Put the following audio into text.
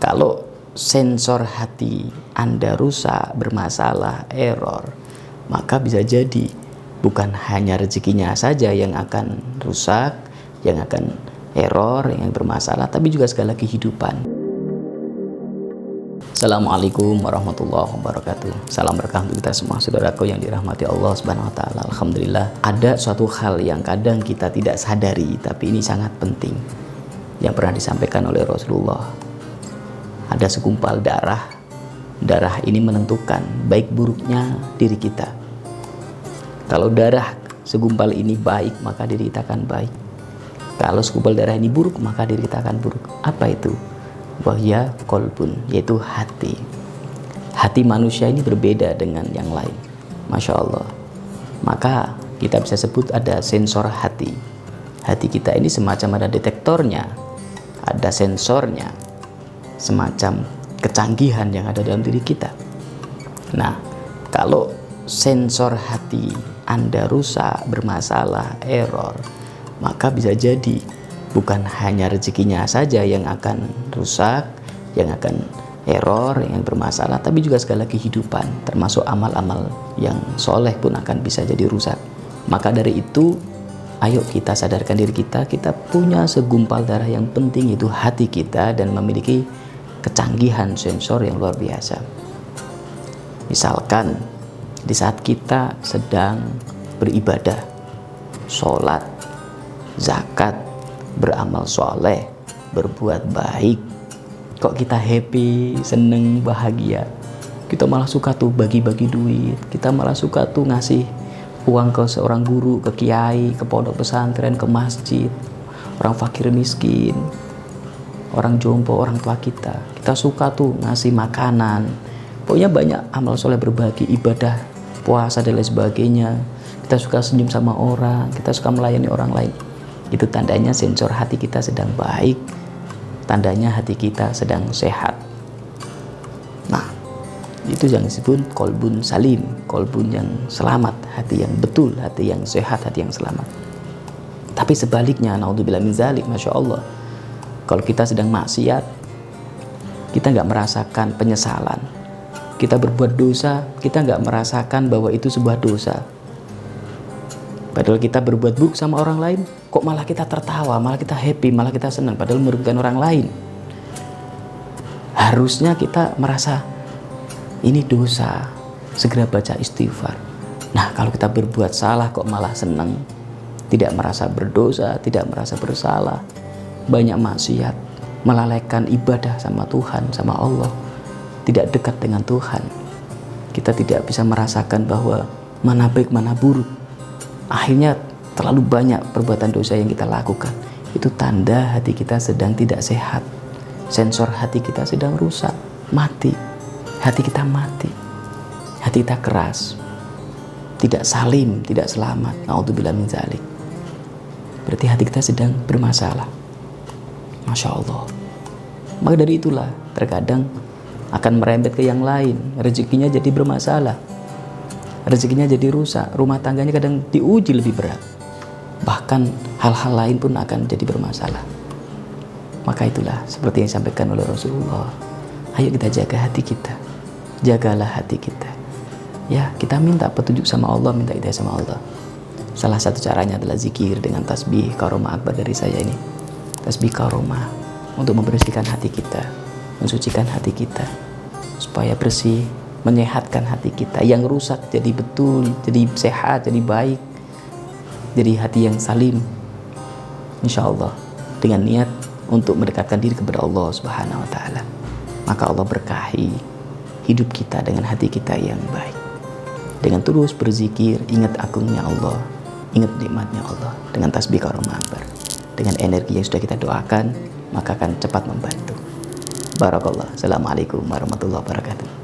Kalau sensor hati Anda rusak, bermasalah, error, maka bisa jadi bukan hanya rezekinya saja yang akan rusak, yang akan error, yang bermasalah, tapi juga segala kehidupan. Assalamualaikum warahmatullahi wabarakatuh. Salam berkah untuk kita semua, saudaraku yang dirahmati Allah Subhanahu wa taala. Alhamdulillah, ada suatu hal yang kadang kita tidak sadari, tapi ini sangat penting, yang pernah disampaikan oleh Rasulullah. Ada segumpal darah. Darah ini menentukan baik buruknya diri kita. Kalau darah segumpal ini baik, maka diri kita akan baik. Kalau segumpal darah ini buruk, maka diri kita akan buruk. Apa itu? Wahya qalbun, yaitu hati. Hati manusia ini berbeda dengan yang lain, Masya Allah. Maka kita bisa sebut ada sensor hati. Hati kita ini semacam ada detektornya, ada sensornya, semacam kecanggihan yang ada dalam diri kita. Nah, kalau sensor hati Anda rusak, bermasalah, error, maka bisa jadi bukan hanya rezekinya saja yang akan rusak, yang akan error, yang bermasalah, tapi juga segala kehidupan, termasuk amal-amal yang soleh pun akan bisa jadi rusak. Maka dari itu, ayo kita sadarkan diri kita, kita punya segumpal darah yang penting, itu hati kita, dan memiliki kecanggihan sensor yang luar biasa. Misalkan di saat kita sedang beribadah, sholat, zakat, beramal soleh, berbuat baik, kok kita happy, seneng, bahagia, kita malah suka tuh bagi-bagi duit, kita malah suka tuh ngasih uang ke seorang guru, ke kiai, ke pondok pesantren, ke masjid, orang fakir miskin, orang jompo, orang tua kita suka tuh ngasih makanan, pokoknya banyak amal soleh, berbagi, ibadah, puasa dan lain sebagainya. Kita suka senyum sama orang, kita suka melayani orang lain. Itu tandanya sensor hati kita sedang baik, tandanya hati kita sedang sehat. Nah, itu yang disebut qalbun salim, qalbun yang selamat, hati yang betul, hati yang sehat, hati yang selamat. Tapi sebaliknya, naudzubillah min dzalik, Masya Allah, kalau kita sedang maksiat, kita nggak merasakan penyesalan. Kita berbuat dosa, kita nggak merasakan bahwa itu sebuah dosa. Padahal kita berbuat buruk sama orang lain, kok malah kita tertawa, malah kita happy, malah kita senang, padahal merugikan orang lain. Harusnya kita merasa ini dosa, segera baca istighfar. Nah, kalau kita berbuat salah kok malah senang, tidak merasa berdosa, tidak merasa bersalah, banyak maksiat, melalaikan ibadah sama Tuhan, sama Allah, tidak dekat dengan Tuhan. Kita tidak bisa merasakan bahwa mana baik, mana buruk. Akhirnya terlalu banyak perbuatan dosa yang kita lakukan. Itu tanda hati kita sedang tidak sehat. Sensor hati kita sedang rusak, mati. Hati kita mati. Hati kita keras, tidak salim, tidak selamat. Naudzubillah min dzalik. Berarti hati kita sedang bermasalah. Masya Allah. Maka dari itulah terkadang akan merembet ke yang lain. Rezekinya jadi bermasalah, rezekinya jadi rusak, rumah tangganya kadang diuji lebih berat, bahkan hal-hal lain pun akan jadi bermasalah. Maka itulah seperti yang disampaikan oleh Rasulullah, ayo kita jaga hati kita, jagalah hati kita. Ya, kita minta petunjuk sama Allah, minta hidayah sama Allah. Salah satu caranya adalah zikir dengan tasbih karomah akbar dari saya ini. Tasbih karomah untuk membersihkan hati kita, mensucikan hati kita supaya bersih, menyehatkan hati kita. Yang rusak jadi betul, jadi sehat, jadi baik, jadi hati yang salim, insya Allah, dengan niat untuk mendekatkan diri kepada Allah Subhanahu wa taala. Maka Allah berkahi hidup kita dengan hati kita yang baik. Dengan terus berzikir, ingat agungnya Allah, ingat nikmatnya Allah, dengan tasbih karomah akbar, dengan energi yang sudah kita doakan, maka akan cepat membantu. Barakallah. Assalamualaikum warahmatullahi wabarakatuh.